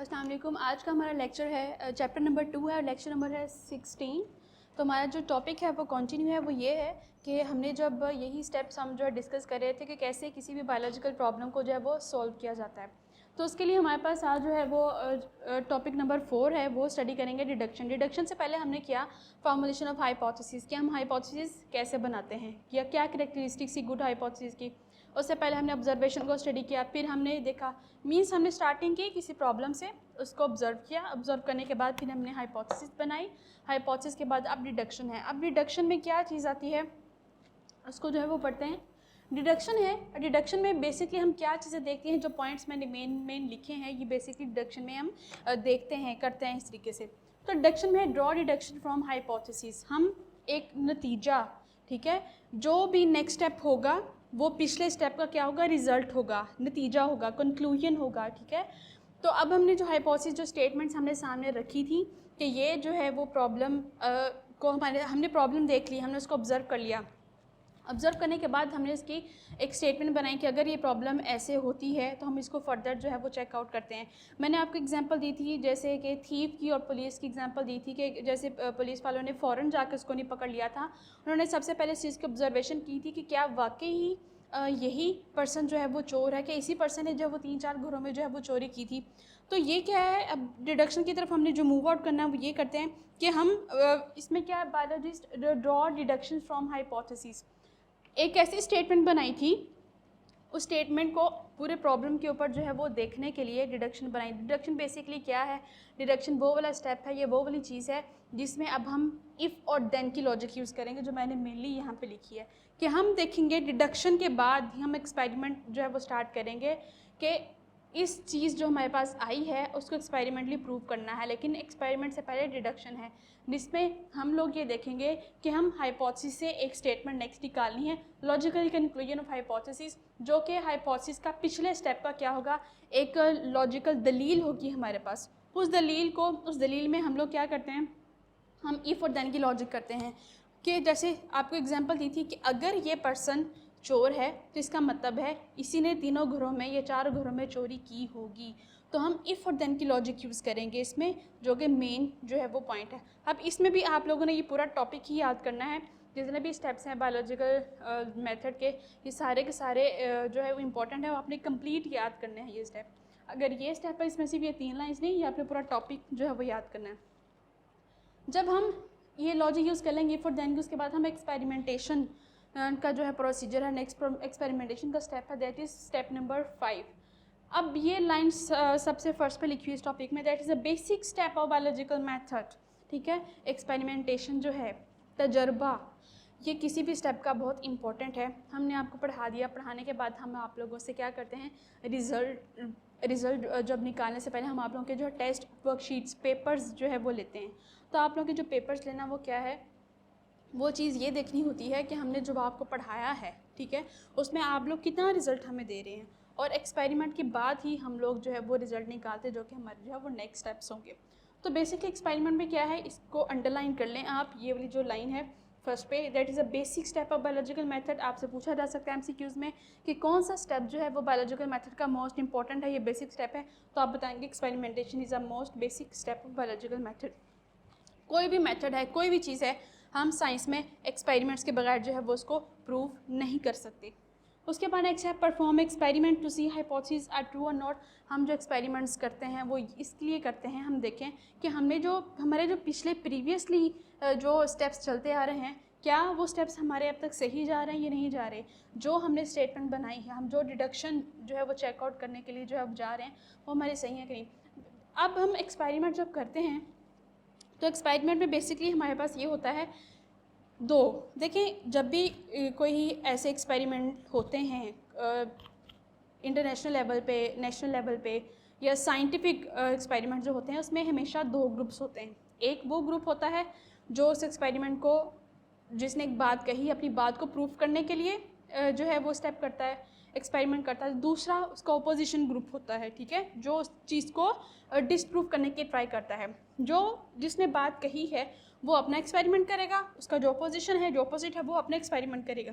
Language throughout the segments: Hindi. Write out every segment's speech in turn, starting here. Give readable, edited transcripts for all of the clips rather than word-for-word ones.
अस्सलाम वालेकुम। आज का हमारा लेक्चर है चैप्टर नंबर 2 है और लेक्चर नंबर है 16। तो हमारा जो टॉपिक है वो कंटिन्यू है, वो ये है कि हमने जब यही स्टेप्स हम जो है डिस्कस कर रहे थे कि कैसे किसी भी बायोलॉजिकल प्रॉब्लम को जो है वो सॉल्व किया जाता है। तो उसके लिए हमारे पास आज जो है वो टॉपिक नंबर 4 है, वो स्टडी करेंगे डिडक्शन। डिडक्शन से पहले हमने किया फॉर्मुलेशन ऑफ हाइपोथेसिस, कि हम हाइपोथेसिस कैसे बनाते हैं या क्या कैरेक्टरिस्टिक्स की गुड हाइपोथेसिस की। उससे पहले हमने ऑब्जर्वेशन को स्टडी किया, फिर हमने देखा मीन्स हमने स्टार्टिंग की किसी प्रॉब्लम से, उसको ऑब्जर्व किया, ऑब्जर्व करने के बाद फिर हमने हाइपोथेसिस बनाई, हाइपोथेसिस के बाद अब डिडक्शन है। अब डिडक्शन में क्या चीज़ आती है उसको जो है वो पढ़ते हैं। डिडक्शन है, डिडक्शन में बेसिकली हम क्या चीज़ें देखते हैं, जो पॉइंट्स मैंने मेन लिखे हैं ये बेसिकली डिडक्शन में हम देखते हैं, करते हैं इस तरीके से। तो डिडक्शन में है ड्रॉ डिडक्शन फ्रॉम हाइपोथेसिस। हम एक नतीजा, ठीक है, जो भी नेक्स्ट स्टेप होगा वो पिछले स्टेप का क्या होगा, रिजल्ट होगा, नतीजा होगा, कंक्लूजन होगा, ठीक है। तो अब हमने जो हाइपोथेसिस, जो स्टेटमेंट्स हमने सामने रखी थी कि ये जो है वो प्रॉब्लम को हमने प्रॉब्लम देख ली, हमने उसको ऑब्जर्व कर लिया। ऑब्जर्व करने के बाद हमने इसकी एक स्टेटमेंट बनाई कि अगर ये प्रॉब्लम ऐसे होती है तो हम इसको फर्दर जो है वो चेकआउट करते हैं। मैंने आपको एग्जांपल दी थी जैसे कि थीफ की और पुलिस की एग्जांपल दी थी कि जैसे पुलिस वालों ने फ़ौरन जाकर उसको नहीं पकड़ लिया था, उन्होंने सबसे पहले इस चीज़ की ऑब्जर्वेशन की थी कि क्या वाकई ही यही पर्सन जो है वो चोर है, कि इसी पर्सन ने जो वो 3-4 घरों में जो है वो चोरी की थी। तो ये क्या है, अब डिडक्शन की तरफ हमने जो मूव आउट करना है वो ये करते हैं कि हम इसमें क्या है, biologist draw deduction from hypothesis. एक ऐसी स्टेटमेंट बनाई थी, उस स्टेटमेंट को पूरे प्रॉब्लम के ऊपर जो है वो देखने के लिए डिडक्शन बनाई। डिडक्शन बेसिकली क्या है, डिडक्शन वो वाला स्टेप है, ये वो वाली चीज़ है जिसमें अब हम इफ़ और देन की लॉजिक यूज़ करेंगे, जो मैंने मेनली यहाँ पे लिखी है कि हम देखेंगे डिडक्शन के बाद ही हम एक्सपेरिमेंट जो है वो स्टार्ट करेंगे कि इस चीज़ जो हमारे पास आई है उसको एक्सपेरिमेंटली प्रूव करना है। लेकिन एक्सपेरिमेंट से पहले डिडक्शन है, जिसमें हम लोग ये देखेंगे कि हम हाइपोथेसिस से एक स्टेटमेंट नेक्स्ट निकालनी है, लॉजिकल कंक्लूजन ऑफ हाइपोथेसिस, जो कि हाइपोथेसिस का पिछले स्टेप का क्या होगा, एक लॉजिकल दलील होगी हमारे पास। उस दलील में हम लोग क्या करते हैं, हम इफ़ और देन की लॉजिक करते हैं कि जैसे आपको एग्जांपल दी थी कि अगर ये पर्सन चोर है तो इसका मतलब है इसी ने 3 घरों में या 4 घरों में चोरी की होगी। तो हम इफ़ और देन की लॉजिक यूज़ करेंगे इसमें, जो कि मेन जो है वो पॉइंट है। अब इसमें भी आप लोगों ने ये पूरा टॉपिक ही याद करना है, जितने भी स्टेप्स हैं बायोलॉजिकल मेथड के, ये सारे के सारे जो है वो इम्पॉर्टेंट है, वो आपने कंप्लीट याद करने हैं ये स्टेप। अगर ये स्टेप है इसमें सिर्फ ये 3 लाइन्स नहीं, ये आपने पूरा टॉपिक जो है वो याद करना है। जब हम ये लॉजिक यूज़ कर लेंगे फॉर देन, उसके बाद हम एक्सपेरिमेंटेशन का जो है प्रोसीजर है, नेक्स्ट एक्सपेरिमेंटेशन का स्टेप है, दैट इज़ स्टेप नंबर 5। अब ये लाइन्स सबसे फर्स्ट पे लिखी हुई इस टॉपिक में, that is a basic step of biological method, ठीक है। एक्सपेरिमेंटेशन जो है, तजर्बा, ये किसी भी स्टेप का बहुत इंपॉर्टेंट है। हमने आपको पढ़ा दिया, पढ़ाने के बाद हम आप लोगों से क्या करते हैं, रिज़ल्ट जब निकालने से पहले हम आप लोगों के जो टेस्ट वर्कशीट्स, पेपर्स जो है वो लेते हैं। तो आप लोगों के जो पेपर्स लेना वो क्या है, वो चीज़ ये देखनी होती है कि हमने जो आपको पढ़ाया है, ठीक है, उसमें आप लोग कितना रिज़ल्ट हमें दे रहे हैं, और एक्सपेरिमेंट के बाद ही हम लोग जो है वो रिज़ल्ट निकालते हैं, जो कि हमारे जो है वो नेक्स्ट स्टेप्स होंगे। तो बेसिकली एक्सपेरिमेंट में क्या है, इसको अंडरलाइन कर लें आप, ये वाली जो लाइन है फर्स्ट पे, that is a basic step of biological method. आपसे पूछा जा सकता है एमसीक्यूज़ में कि कौन सा स्टेप जो है वो बायोलॉजिकल मेथड का मोस्ट इंपॉर्टेंट है, ये बेसिक स्टेप है, तो आप बताएंगे experimentation is a most basic step of biological method. कोई भी मेथड है, कोई भी चीज़ है, हम साइंस में एक्सपेरिमेंट्स के बगैर जो है वो उसको प्रूव नहीं कर सकते। उसके बाद नेक्स्ट है perform experiment to see hypothesis are true और नॉट। हम जो एक्सपेरिमेंट्स करते हैं वो इसलिए करते हैं, हम देखें कि हमने जो हमारे जो पिछले प्रीवियसली जो स्टेप्स चलते आ रहे हैं, क्या वो स्टेप्स हमारे अब तक सही जा रहे हैं या नहीं जा रहे। जो हमने स्टेटमेंट बनाई है, हम जो डिडक्शन जो है वो चेकआउट करने के लिए जो अब जा रहे हैं, वो हमारे सही है कि नहीं। अब हम एक्सपेरिमेंट जब करते हैं तो एक्सपेरिमेंट में बेसिकली हमारे पास ये होता है दो। देखें, जब भी कोई ऐसे एक्सपेरिमेंट होते हैं इंटरनेशनल लेवल पे, नेशनल लेवल पे, या साइंटिफिक एक्सपेरिमेंट जो होते हैं, उसमें हमेशा 2 ग्रुप्स होते हैं। एक वो ग्रुप होता है जो उस एक्सपेरिमेंट को, जिसने एक बात कही, अपनी बात को प्रूफ करने के लिए जो है वो स्टेप करता है, एक्सपेरिमेंट करता है। दूसरा उसका ओपोजिशन ग्रुप होता है, ठीक है, जो उस चीज़ को डिसप्रूव करने की ट्राई करता है। जो जिसने बात कही है वो अपना एक्सपेरिमेंट करेगा, उसका जो अपोजिशन है, जो अपोजिट है, वो अपना एक्सपेरिमेंट करेगा।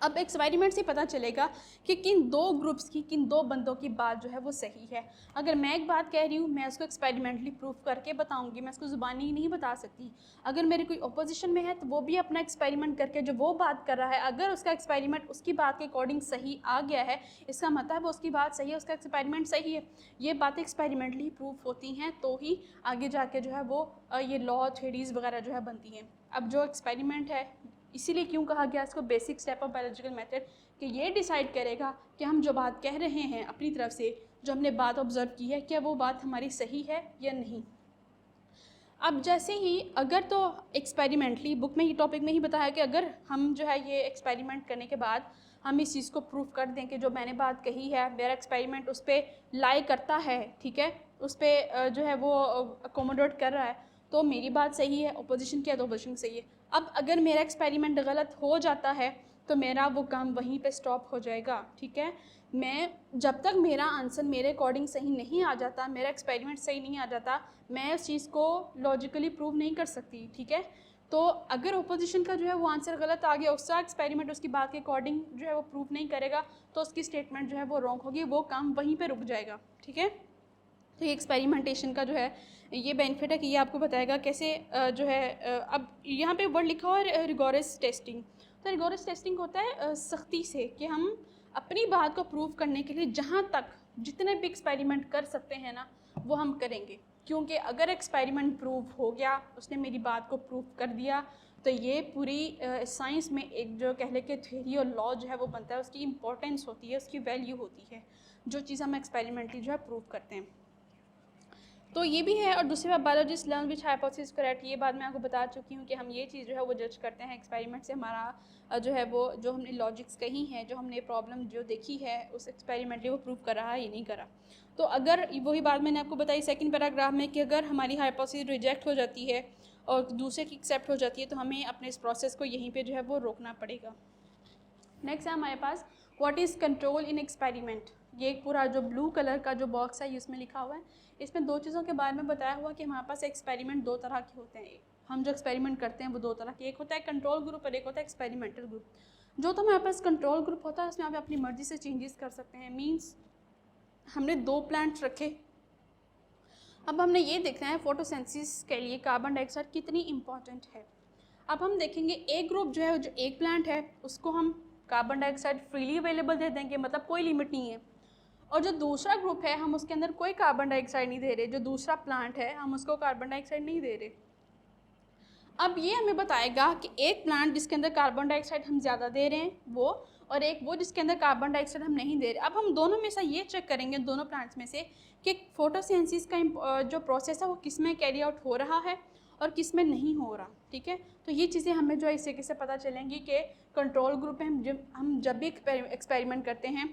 अब एक्सपेरिमेंट से पता चलेगा कि किन दो ग्रुप्स की, किन दो बंदों की बात जो है वो सही है। अगर मैं एक बात कह रही हूँ, मैं उसको एक्सपेरिमेंटली प्रूफ करके बताऊँगी, मैं उसको ज़ुबानी नहीं बता सकती। अगर मेरी कोई अपोजिशन में है तो वो भी अपना एक्सपेरिमेंट करके जो वो बात कर रहा है, अगर उसका एक्सपेरिमेंट उसकी बात के अकॉर्डिंग सही आ गया है, इसका मतलब उसकी बात सही है, उसका एक्सपेरिमेंट सही है। ये बातें एक्सपेरिमेंटली प्रूफ होती हैं तो ही आगे जाके जो है वो ये लॉ थ्योरीज़ वगैरह जो है बनती हैं। अब जो एक्सपेरिमेंट है, इसीलिए क्यों कहा गया इसको basic step of biological method, कि ये डिसाइड करेगा कि हम जो बात कह रहे हैं अपनी तरफ से, जो हमने बात ऑब्जर्व की है, क्या वो बात हमारी सही है या नहीं। अब जैसे ही अगर तो एक्सपेरिमेंटली बुक में ही टॉपिक में ही बताया कि अगर हम जो है ये एक्सपेरिमेंट करने के बाद हम इस चीज़ को प्रूफ कर दें कि जो मैंने बात कही है, मेरा एक्सपेरिमेंट उस पर लाई करता है, ठीक है, उस पर जो है वो अकोमोडेट कर रहा है, तो मेरी बात सही है, अपोजिशन की है तो अपोजिशन सही है। अब अगर मेरा एक्सपेरिमेंट गलत हो जाता है तो मेरा वो काम वहीं पे स्टॉप हो जाएगा, ठीक है। मैं जब तक मेरा आंसर मेरे अकॉर्डिंग सही नहीं आ जाता, मेरा एक्सपेरिमेंट सही नहीं आ जाता, मैं उस चीज़ को लॉजिकली प्रूव नहीं कर सकती, ठीक है। तो अगर ओपोजिशन का जो है वो आंसर गलत आ गया, उसका एक्सपेरिमेंट उसकी बात के अकॉर्डिंग जो है वो प्रूव नहीं करेगा, तो उसकी स्टेटमेंट जो है वो रॉन्ग होगी, वो काम वहीं पर रुक जाएगा, ठीक है। तो ये एक्सपेरिमेंटेशन का जो है ये बेनिफिट है कि ये आपको बताएगा कैसे जो है अब यहाँ पे वर्ड लिखा हुआ है रिगोरस टेस्टिंग। तो रिगोरस टेस्टिंग होता है सख्ती से, कि हम अपनी बात को प्रूव करने के लिए जहाँ तक जितने भी एक्सपेरिमेंट कर सकते हैं ना वो हम करेंगे, क्योंकि अगर एक्सपेरिमेंट प्रूव हो गया, उसने मेरी बात को प्रूव कर दिया, तो ये पूरी साइंस में एक जो कह ले कि थ्योरी और लॉ जो है वो बनता है, उसकी इंपॉर्टेंस होती है, उसकी वैल्यू होती है, जो चीज़ हम एक्सपेरिमेंटली जो है प्रूव करते हैं। तो ये भी है। और दूसरी बात, biologist learn which hypothesis correct, ये बात मैं आपको बता चुकी हूँ कि हम ये चीज़ जो है वो जज करते हैं एक्सपेरिमेंट से, हमारा जो है वो जो हमने लॉजिक्स कही हैं, जो हमने प्रॉब्लम जो देखी है उस एक्सपेरिमेंटली वो प्रूव कर रहा है या नहीं करा। तो अगर वही बात मैंने आपको बताई सेकंड पैराग्राफ में कि अगर हमारी हाइपोथेसिस रिजेक्ट हो जाती है और दूसरे की एक्सेप्ट हो जाती है, तो हमें अपने इस प्रोसेस को यहीं पर जो है वो रोकना पड़ेगा। नेक्स्ट है हमारे पास what is control in experiment. ये एक पूरा जो ब्लू कलर का जो बॉक्स है इसमें लिखा हुआ है, इसमें दो चीज़ों के बारे में बताया हुआ कि हमारे पास एक्सपेरिमेंट दो तरह के होते हैं। हम जो एक्सपेरिमेंट करते हैं वो दो तरह के, एक होता है कंट्रोल ग्रुप और एक होता है एक्सपेरिमेंटल ग्रुप। जो तो हमारे पास कंट्रोल ग्रुप होता है उसमें आप अपनी मर्जी से चेंजेस कर सकते हैं। मीन्स हमने दो प्लांट्स रखे, अब हमने ये देखना है फोटोसिंथेसिस के लिए कार्बन डाइऑक्साइड कितनी इंपॉर्टेंट है। अब हम देखेंगे एक ग्रुप जो है, जो एक प्लांट है उसको हम कार्बन डाइऑक्साइड फ्रीली अवेलेबल दे देंगे, मतलब कोई लिमिट नहीं है। और जो दूसरा ग्रुप है हम उसके अंदर कोई कार्बन डाइऑक्साइड नहीं दे रहे, जो दूसरा प्लांट है हम उसको कार्बन डाइऑक्साइड नहीं दे रहे। अब ये हमें बताएगा कि एक प्लांट जिसके अंदर कार्बन डाइऑक्साइड हम ज़्यादा दे रहे हैं वो, और एक वो जिसके अंदर कार्बन डाइऑक्साइड हम नहीं दे रहे। अब हम दोनों में से ये चेक करेंगे, दोनों प्लांट्स में से, कि फोटोसिंथेसिस का जो प्रोसेस है वो किस में कैरी आउट हो रहा है और किस में नहीं हो रहा, ठीक है। तो ये चीज़ें हमें जो है इस तरीके से पता चलेंगी कि कंट्रोल ग्रुप में हम जब भी एक्सपेरिमेंट करते हैं,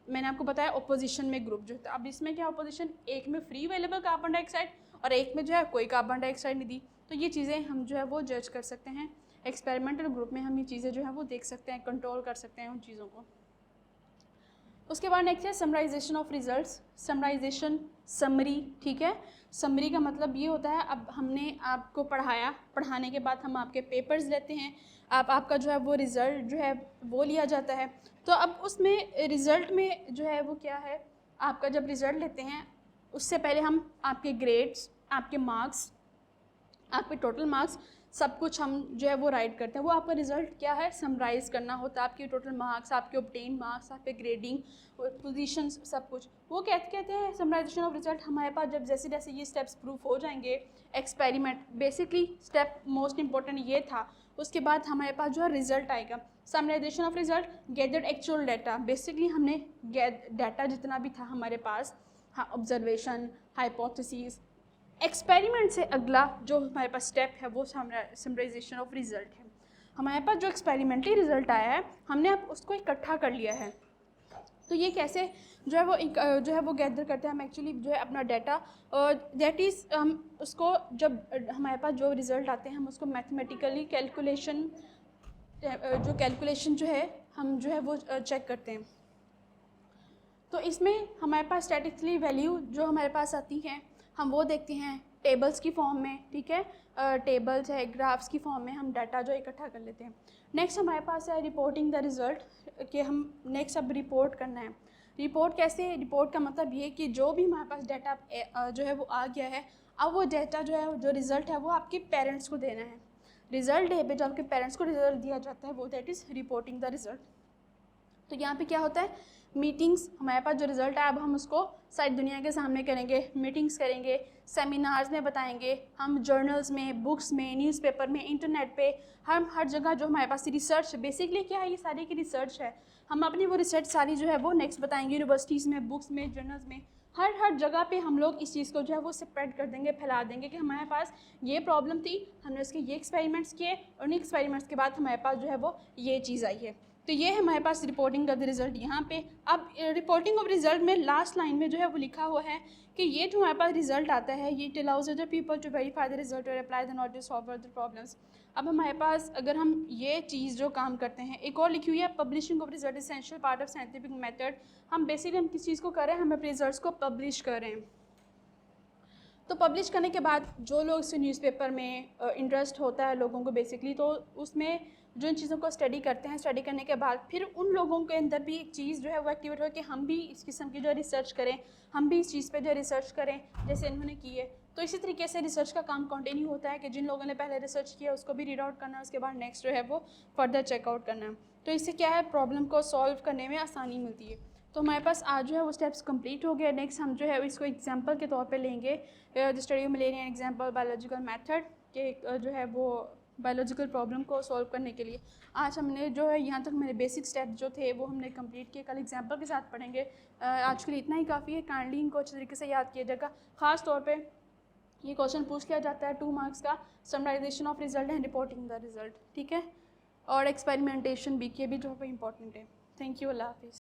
मैंने आपको बताया ओपोजिशन में ग्रुप जो है, अब इसमें क्या ओपोजिशन, एक में फ्री अवेलेबल कार्बन डाइऑक्साइड और एक में जो है कोई कार्बन डाइऑक्साइड नहीं दी। तो ये चीज़ें हम जो है वो जज कर सकते हैं। एक्सपेरिमेंटल ग्रुप में हम ये चीज़ें जो है वो देख सकते हैं, कंट्रोल कर सकते हैं उन चीज़ों को। उसके बाद नेक्स्ट है summarization of results. Summarization, summary, ठीक है। समरी का मतलब ये होता है, अब हमने आपको पढ़ाया, पढ़ाने के बाद हम आपके पेपर्स लेते हैं, आपका जो है वो रिज़ल्ट जो है वो लिया जाता है। तो अब उसमें रिज़ल्ट में जो है वो क्या है, आपका जब रिज़ल्ट लेते हैं उससे पहले हम आपके ग्रेड्स, आपके मार्क्स, आपके टोटल मार्क्स, सब कुछ हम जो है वो राइट करते हैं। वो आपका रिज़ल्ट क्या है, समराइज करना होता है, आपके टोटल मार्क्स, आपके ऑब्टेन मार्क्स, आपके ग्रेडिंग, पोजीशंस, सब कुछ। वो कहते हैं समराइजेशन ऑफ रिजल्ट। हमारे पास जब जैसे जैसे ये स्टेप्स प्रूफ हो जाएंगे, experiment basically step most important ये था, उसके बाद हमारे पास जो है रिजल्ट आएगा। Summarization of result, gathered actual data, basically हमने डाटा जितना भी था हमारे पास, हाँ, ऑब्जर्वेशन, हाइपोथेसिस, एक्सपेरिमेंट से अगला जो हमारे पास स्टेप है वो समराइजेशन ऑफ रिजल्ट है। हमारे पास जो एक्सपेरिमेंटली रिजल्ट आया है हमने अब उसको इकट्ठा कर लिया है। तो ये कैसे जो है वो गैदर करते हैं हम एक्चुअली जो है अपना डाटा, और दैट इज़ हम उसको जब हमारे पास जो रिज़ल्ट आते हैं हम उसको मैथमेटिकली कैलकुलेशन जो है हम जो है वो चेक करते हैं। तो इसमें हमारे पास स्टैटिस्टिकली वैल्यू जो हमारे पास आती हैं, हम वो देखते हैं टेबल्स की फॉर्म में, ठीक है, टेबल्स है, ग्राफ्स की फॉर्म में हम डाटा जो इकट्ठा कर लेते हैं। नेक्स्ट हमारे पास है रिपोर्टिंग द रिज़ल्ट, कि हम नेक्स्ट अब रिपोर्ट करना है। रिपोर्ट कैसे, रिपोर्ट का मतलब ये कि जो भी हमारे पास डाटा जो है वो आ गया है, अब वो डाटा जो है, जो रिज़ल्ट है वो आपके पेरेंट्स को देना है। रिज़ल्ट डे पे जो आपके पेरेंट्स को रिज़ल्ट दिया जाता है वो that is reporting the result. तो यहाँ पे क्या होता है, मीटिंग्स, हमारे पास जो रिज़ल्ट है अब हम उसको सारी दुनिया के सामने करेंगे, मीटिंग्स करेंगे, सेमिनार्स में बताएंगे, हम जर्नल्स में, बुक्स में, न्यूज़पेपर में, इंटरनेट पे, हम हर जगह जो हमारे पास रिसर्च, बेसिकली क्या है, ये सारी की रिसर्च है, हम अपनी वो रिसर्च सारी जो है वो नेक्स्ट बताएंगे यूनिवर्सिटीज़ में, बुक्स में, जर्नल्स में, हर जगह पे हम लोग इस चीज़ को जो है वो स्प्रेड कर देंगे, फैला देंगे कि हमारे पास ये प्रॉब्लम थी, हमने उसके ये एक्सपेरिमेंट्स किए और उन एक्सपेरिमेंट्स के बाद हमारे पास जो है वो ये चीज़ आई है। तो ये है हमारे पास रिपोर्टिंग ऑफ द रिज़ल्ट यहाँ पे। अब रिपोर्टिंग ऑफ रिज़ल्ट में लास्ट लाइन में जो है वो लिखा हुआ है कि ये जो हमारे पास रिज़ल्ट आता है, ये it allows other people to verify the result और apply the knowledge solve the problems. अब हमारे पास अगर हम ये चीज़ जो काम करते हैं, एक और लिखी हुई है publishing of result essential part of scientific method. हम बेसिकली हम किस चीज़ को कर रहे हैं, हम अपने रिजल्ट्स को पब्लिश कर रहे हैं। तो पब्लिश करने के बाद जो लोग इस न्यूज़पेपर में इंटरेस्ट होता है लोगों को बेसिकली, तो उसमें जो इन चीज़ों को स्टडी करते हैं, स्टडी करने के बाद फिर उन लोगों के अंदर भी एक चीज़ जो है वो एक्टिवेट हो कि हम भी इस किस्म की जो रिसर्च करें, हम भी इस चीज़ पे जो रिसर्च करें जैसे इन्होंने की है। तो इसी तरीके से रिसर्च का काम कंटिन्यू होता है कि जिन लोगों ने पहले रिसर्च किया उसको भी रीड आउट करना है, उसके बाद नेक्स्ट जो है वो फर्दर चेकआउट करना है। तो इससे क्या है, प्रॉब्लम को सॉल्व करने में आसानी मिलती है। तो हमारे पास आज जो है वो स्टेप्स कंप्लीट हो गया। नेक्स्ट हम जो है इसको एग्जांपल के तौर पे लेंगे, study of malaria example biological method के जो है वो बायोलॉजिकल प्रॉब्लम को सॉल्व करने के लिए। आज हमने जो है यहाँ तक मेरे बेसिक स्टेप्स जो थे वो हमने कंप्लीट किए, कल एग्जांपल के साथ पढ़ेंगे। आज के लिए इतना ही काफ़ी है। काइंडली इनको अच्छे तरीके से याद किया जाएगा। ख़ास तौर पे ये क्वेश्चन पूछ लिया जाता है 2 मार्क्स का, summarization of result and reporting the result, ठीक है, और एक्सपेरिमेंटेशन भी के भी जो है इंपॉर्टेंट है। थैंक यू, अल्लाह हाफिज़।